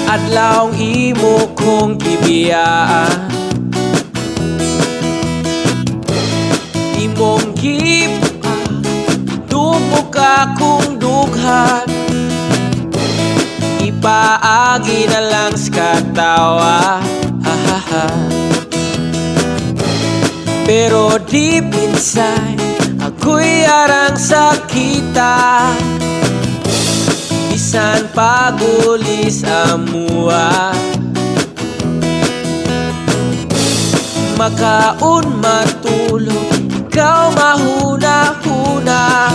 adlawng imo kong gibiyaan, imong gipa tubok akong dughan, ipaagi na lang sa katawa, ha ha ha. Pero deep inside ako'y arang sakita, bisan pagulis amua, makaon matulog ikaw mahuna-huna,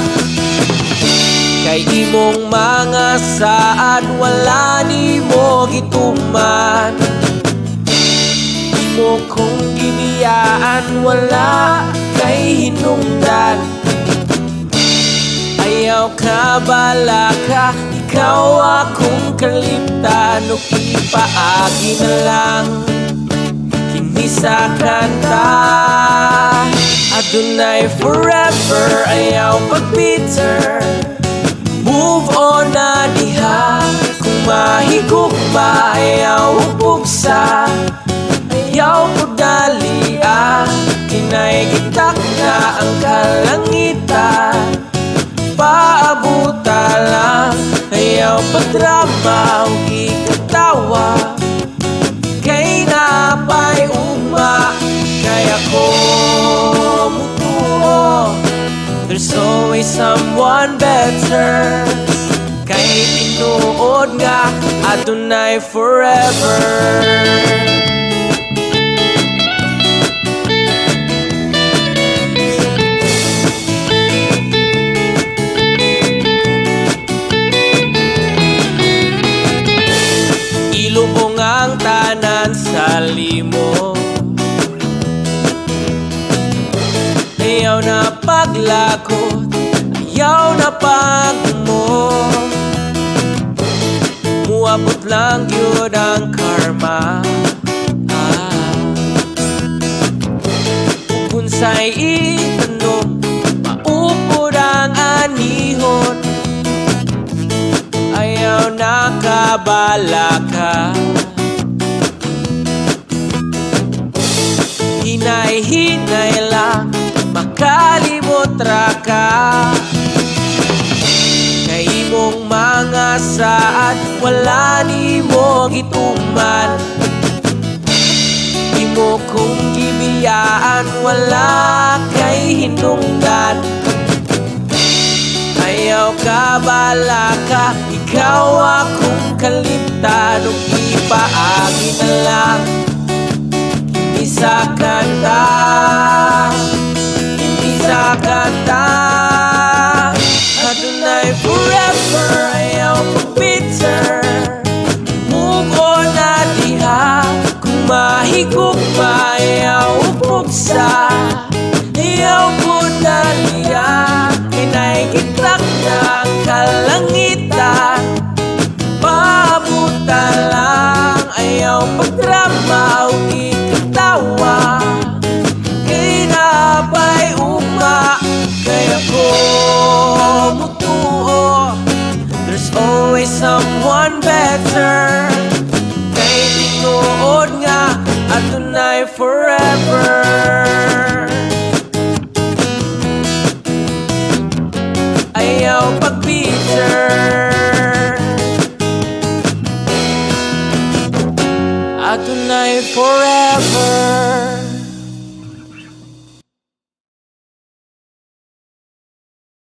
kay imong mga saad wala nimo gituman, imo kong gibiyaan wala kay hinungdan. Ayaw ka bala ka, ikaw akong kalimtan, o ipaagi na lang kini sa kanta. Adunay forever, ayaw pag-bitter, move on na diha. Kung mahigugma, ayaw upugsa, ayaw po dalia. Kinaigitak na ang kalangitan, paabuta lang, ayaw padrama o ikatawa, kay napay ugma, kaya ko mutuo. There's always someone better, kay tinuod nga adunay forever. Ilubong ang tanan sa limo, ayaw na paglakot, ayaw na pagmo, muabot lang yun ang karma. Kung sa'y itanong, maupod ang anihon, ayaw nakabala ka, hinay-hinay lang makalimot ra ka, kay imong mga saad wala nimo gituman, imo kong gibiyaan wala kay hinungdan. Ayaw ka bala ka, ikaw akong kalimtan, o ipaagi na lang kini sa kanta, kini sa kanta. Adunay forever, ayaw pag-bitter, move on na diha. Kung mahigugma, ayaw upugsa, ayaw po dalia. Kinaigitak na ang kalangitan, paabuta lang, ayaw pagdrama o ikatawa, kay napay ugma, kaya ko mutuo. There's always someone better, kay tinuod nga adunay forever. Ayaw pag-bitter, adunay forever.